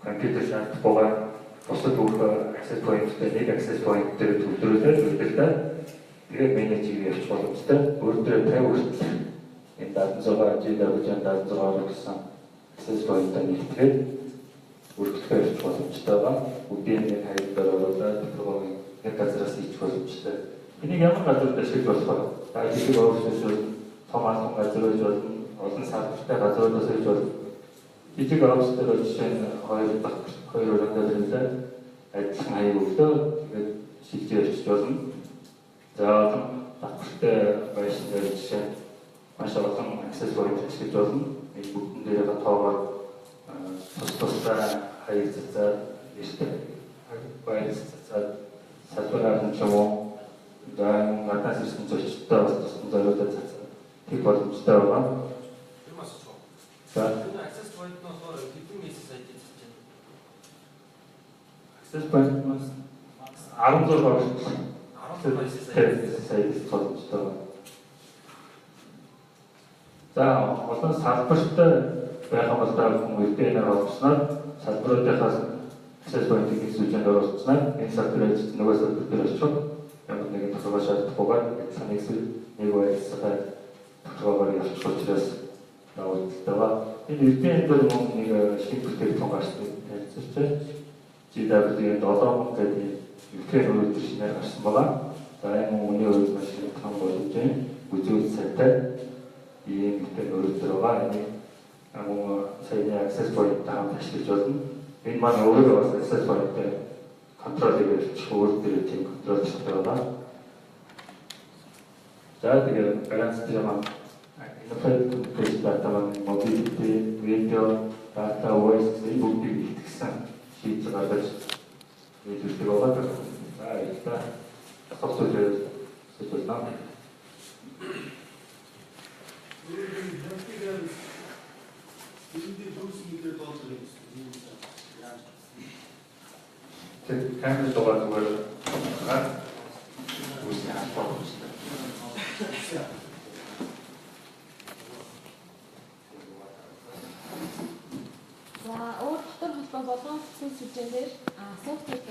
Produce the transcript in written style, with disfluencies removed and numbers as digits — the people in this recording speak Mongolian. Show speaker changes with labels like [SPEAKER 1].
[SPEAKER 1] компьютер шаардлагагүйгээр бусад бүх access point-тэй нэг access point дээр төвлөрүүлээд үлдээлээ. Тэгээд менежер явуулах боломжтой. Өөрөөр 50 хүртэл энэ 76 GW 76 гэсэн access point-тай нэгтгэхэд бүрдүүлэх явуулах боломжтой байгаа. Бүгдийн нэг хайраар оруулаад технологийн нэг газараас хийж боломжтой. Энийг ямар газарт ашиглаж болох вэ? Жижиг офисууд, том албан газрууд болно, олон салбартай газруудаас ирж болно. Жижиг офисууд жишээ нь хоёр өрөөндөө зэрлээ адилхан хаяг өгдөө тэгээд шилжиж явж болно. За олон давхартай байшин жишээ нь маш олон access point ашиглаж болно. Энэ бүгдэн дээр тоогоор тусдаа хаяг цацаад ихтэй байр цацаад салбараар нь ч юм уу за гаднаас ирсэн зочдтой бас тусдан зориулаад цацаад тэг боломжтой байгаа.
[SPEAKER 2] Тэр маш чухал.
[SPEAKER 1] За
[SPEAKER 2] access point-ноос хэдэн мессеж сайт хийж байна?
[SPEAKER 1] access point-ноос 16 мессеж сайт боломжтой байна. За олон салбартай байх юм бол хүмүүс эдгээр олгосноор салбаруудынхаас access point-ийг хэсүүлжэнд оруулснаар энэ салбарыг нөгөө салбар дээр очих ямар нэгэн тохиолдол шаардлагагүйгээр саний эсвэл нэг байцаа тохиолдол явуулах учраас наудтайгаа энэ эдгээр дээр нэг шинэ бүтээгдэхүүн гарсан танилцуулж GW 7 гэдэг эдгээр өөрөөр шинээр гарсан байгаа. За энэ үүний өөрөөр маш том боломжтой үзүүл сайтай ийм бүтээн өөрөөр байгаа. Энэ саяны access point-тай хамт ашиглаж болно. Энэ маань өөрөө бас access point-тай контролыг хийж өөрөөр тийм контролчтой байна. За тэгээд гаранттай юм. Interface data mobility, video, data, voice энэ бүгдийг ихтгэсэн шийдэл гаргаж нийлүүлдэг байгаа. За ඒක асууж байна. Камер дугаар үгүй хаалт.
[SPEAKER 3] За өөрөөр хэлбэл болгоомжтой сүлжээнээр асуултууд